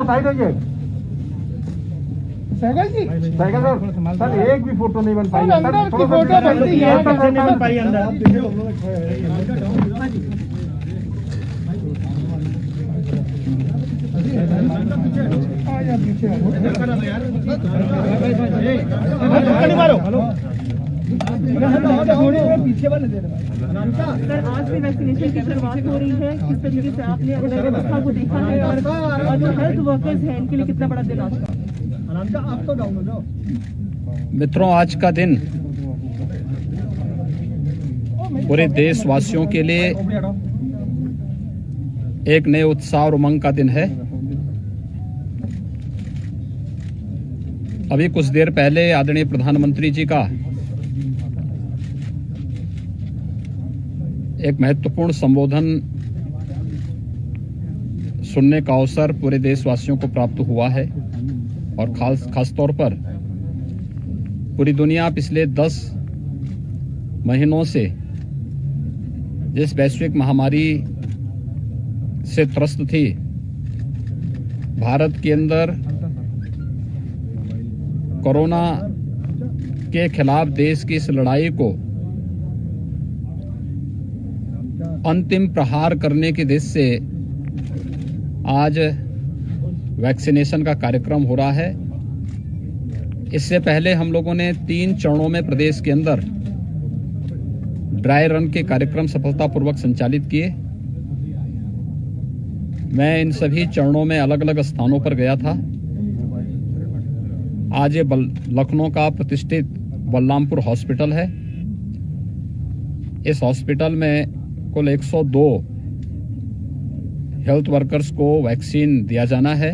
Side होइए। Cycle जी, cycle sir एक भी फोटो नहीं बन पाई सर, अंदर की फोटो बनती है, कैसे नहीं बन पाई अंदर। पीछे वाले दे रहे। सर आज से वैक्सीनेशन की शुरुआत हो रही है, किस तरीके से आपने अपने व्यवस्था को देखा है और जो हेल्थ वर्कर्स हैं इनके लिए कितना बड़ा दिन आज का? आप तो डाउन हो जाओ। मित्रों, आज का दिन पूरे देशवासियों के लिए एक नए उत्साह और उमंग का दिन है। अभी कुछ देर पहले आदरणीय प्रधानमंत्री जी का एक महत्वपूर्ण संबोधन सुनने का अवसर पूरे देशवासियों को प्राप्त हुआ है और खास तौर पर पूरी दुनिया पिछले 10 महीनों से जिस वैश्विक महामारी से त्रस्त थी, भारत के अंदर कोरोना के खिलाफ देश की इस लड़ाई को अंतिम प्रहार करने की दिशा से आज वैक्सीनेशन का कार्यक्रम हो रहा है। इससे पहले हम लोगों ने 3 चरणों में प्रदेश के अंदर ड्राई रन के कार्यक्रम सफलतापूर्वक संचालित किए। मैं इन सभी चरणों में अलग अलग स्थानों पर गया था। आज ये लखनऊ का प्रतिष्ठित बलरामपुर हॉस्पिटल है। इस हॉस्पिटल में कुल 102 हेल्थ वर्कर्स को वैक्सीन दिया जाना है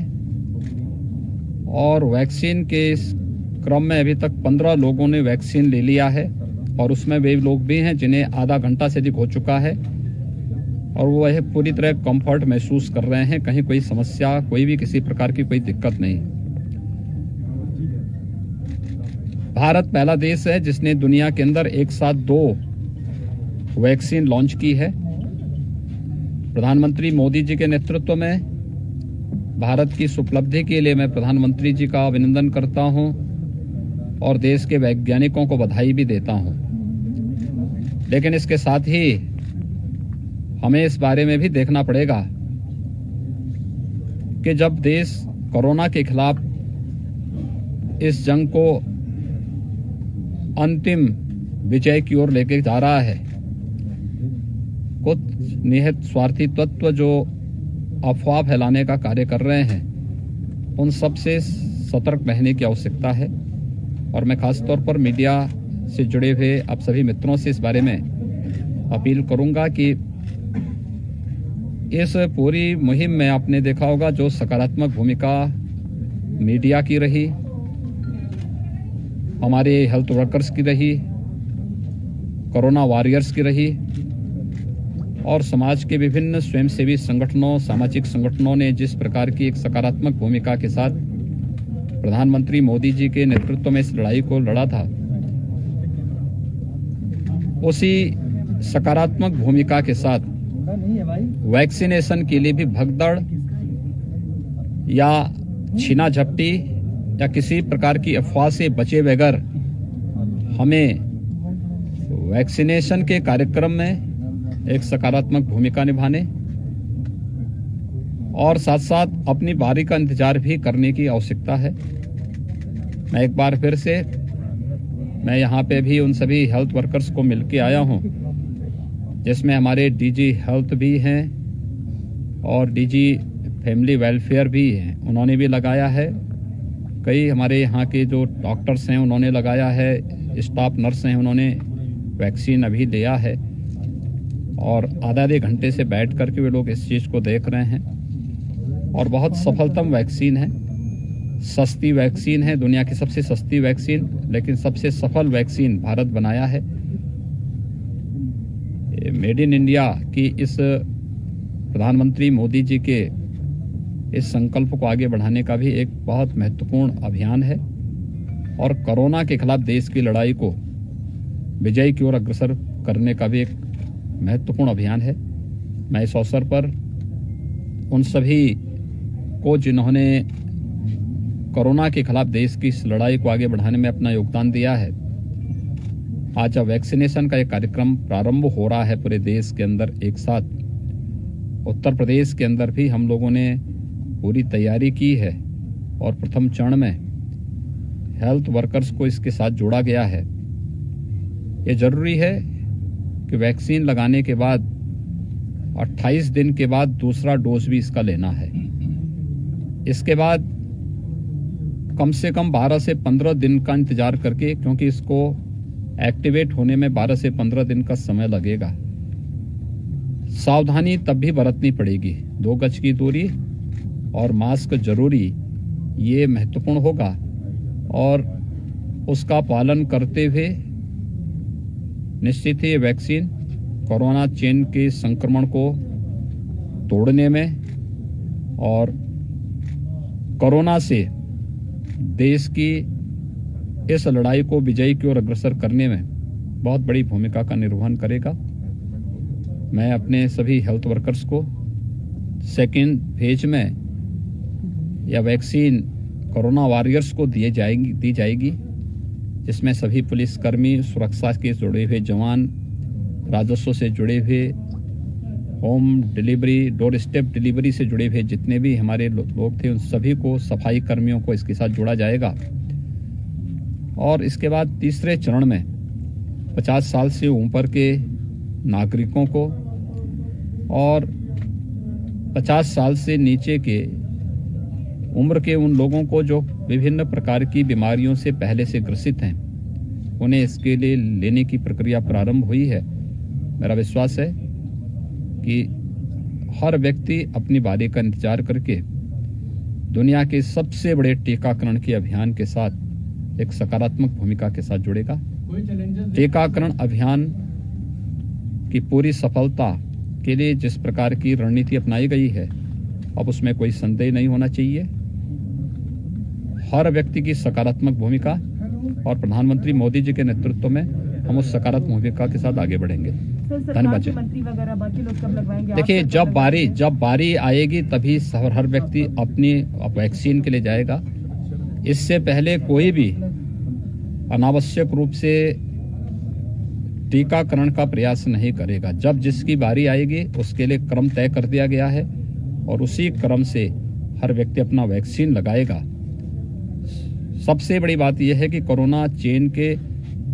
और वैक्सीन के इस क्रम में अभी तक 15 लोगों ने वैक्सीन ले लिया है और उसमें वे लोग भी हैं जिन्हें आधा घंटा से अधिक हो चुका है और वो यह पूरी तरह कंफर्ट महसूस कर रहे हैं। कहीं कोई समस्या, कोई भी किसी प्रकार की कोई दिक्कत नहीं। भारत पहला देश है जिसने दुनिया के अंदर एक साथ 2 वैक्सीन लॉन्च की है। प्रधानमंत्री मोदी जी के नेतृत्व में भारत की इस उपलब्धि के लिए मैं प्रधानमंत्री जी का अभिनंदन करता हूं और देश के वैज्ञानिकों को बधाई भी देता हूं। लेकिन इसके साथ ही हमें इस बारे में भी देखना पड़ेगा कि जब देश कोरोना के खिलाफ इस जंग को अंतिम विजय की ओर लेके जा रहा है, कुछ निहित स्वार्थी तत्व जो अफवाह फैलाने का कार्य कर रहे हैं, उन सब से सतर्क रहने की आवश्यकता है। और मैं खास तौर पर मीडिया से जुड़े हुए आप सभी मित्रों से इस बारे में अपील करूंगा कि इस पूरी मुहिम में आपने देखा होगा जो सकारात्मक भूमिका मीडिया की रही, हमारे हेल्थ वर्कर्स की रही, कोरोना वॉरियर्स की रही और समाज के विभिन्न स्वयंसेवी संगठनों, सामाजिक संगठनों ने जिस प्रकार की एक सकारात्मक भूमिका के साथ प्रधानमंत्री मोदी जी के नेतृत्व में इस लड़ाई को लड़ा था, उसी सकारात्मक भूमिका के साथ वैक्सीनेशन के लिए भी भगदड़ या छीना झपटी या किसी प्रकार की अफवाह से बचे बगैर हमें वैक्सीनेशन के कार्यक्रम में एक सकारात्मक भूमिका निभाने और साथ साथ अपनी बारी का इंतजार भी करने की आवश्यकता है। मैं एक बार फिर से मैं यहाँ पे भी उन सभी हेल्थ वर्कर्स को मिलके आया हूँ, जिसमें हमारे डीजी हेल्थ भी हैं और डीजी फैमिली वेलफेयर भी हैं, उन्होंने भी लगाया है। कई हमारे यहाँ के जो डॉक्टर्स हैं उन्होंने लगाया है, स्टाफ नर्स हैं उन्होंने वैक्सीन अभी लिया है और आधे घंटे से बैठ करके वे लोग इस चीज़ को देख रहे हैं और बहुत सफलतम वैक्सीन है, सस्ती वैक्सीन है, दुनिया की सबसे सस्ती वैक्सीन, लेकिन सबसे सफल वैक्सीन भारत बनाया है। मेड इन इंडिया की इस प्रधानमंत्री मोदी जी के इस संकल्प को आगे बढ़ाने का भी एक बहुत महत्वपूर्ण अभियान है और कोरोना के खिलाफ देश की लड़ाई को विजय की ओर अग्रसर करने का भी एक महत्वपूर्ण अभियान है। मैं इस अवसर पर उन सभी को जिन्होंने कोरोना के खिलाफ देश की इस लड़ाई को आगे बढ़ाने में अपना योगदान दिया है। आज जब वैक्सीनेशन का एक कार्यक्रम प्रारंभ हो रहा है पूरे देश के अंदर एक साथ, उत्तर प्रदेश के अंदर भी हम लोगों ने पूरी तैयारी की है और प्रथम चरण में हेल्थ वर्कर्स को इसके साथ जोड़ा गया है। ये जरूरी है कि वैक्सीन लगाने के बाद 28 दिन के बाद दूसरा डोज भी इसका लेना है। इसके बाद कम से कम 12 से 15 दिन का इंतजार करके, क्योंकि इसको एक्टिवेट होने में 12 से 15 दिन का समय लगेगा, सावधानी तब भी बरतनी पड़ेगी। 2 गज की दूरी और मास्क जरूरी, ये महत्वपूर्ण होगा और उसका पालन करते हुए निश्चित ही ये वैक्सीन कोरोना चेन के संक्रमण को तोड़ने में और कोरोना से देश की इस लड़ाई को विजयी की ओर अग्रसर करने में बहुत बड़ी भूमिका का निर्वहन करेगा। मैं अपने सभी हेल्थ वर्कर्स को सेकेंड फेज में यह वैक्सीन कोरोना वॉरियर्स को दी जाएगी, जिसमें सभी पुलिसकर्मी, सुरक्षा के जुड़े हुए जवान, राजस्व से जुड़े हुए, home delivery, door step delivery से जुड़े हुए जितने भी हमारे लोग थे, उन सभी को, सफाई कर्मियों को इसके साथ जोड़ा जाएगा। और इसके बाद तीसरे चरण में 50 साल से ऊपर के नागरिकों को और 50 साल से नीचे के उम्र के उन लोगों को जो विभिन्न प्रकार की बीमारियों से पहले से ग्रसित हैं, उन्हें इसके लिए लेने की प्रक्रिया प्रारंभ हुई है। मेरा विश्वास है कि हर व्यक्ति अपनी बारी का इंतजार करके दुनिया के सबसे बड़े टीकाकरण के अभियान के साथ एक सकारात्मक भूमिका के साथ जुड़ेगा। टीकाकरण अभियान की पूरी सफलता के लिए जिस प्रकार की रणनीति अपनाई गई है, अब उसमें कोई संदेह नहीं होना चाहिए। हर व्यक्ति की सकारात्मक भूमिका और प्रधानमंत्री मोदी जी के नेतृत्व में हम उस सकारात्मक भूमिका के साथ आगे बढ़ेंगे। धन्यवाद। मंत्री वगैरह बाकी लोग कब लगवाएंगे? देखिए, जब बारी आएगी तभी हर व्यक्ति अपनी वैक्सीन के लिए जाएगा। इससे पहले कोई भी अनावश्यक रूप से टीकाकरण का प्रयास नहीं करेगा। जब जिसकी बारी आएगी उसके लिए क्रम तय कर दिया गया है और उसी क्रम से हर व्यक्ति अपना वैक्सीन लगाएगा। सबसे बड़ी बात यह है कि कोरोना चेन के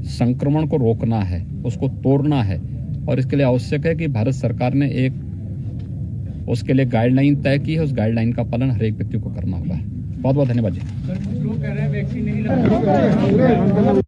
संक्रमण को रोकना है, उसको तोड़ना है और इसके लिए आवश्यक है कि भारत सरकार ने एक उसके लिए गाइडलाइन तय की है। उस गाइडलाइन का पालन हर एक व्यक्ति को करना होगा। बहुत बहुत धन्यवाद जी। सर, कुछ लोग कह रहे हैं वैक्सीन नहीं लगा।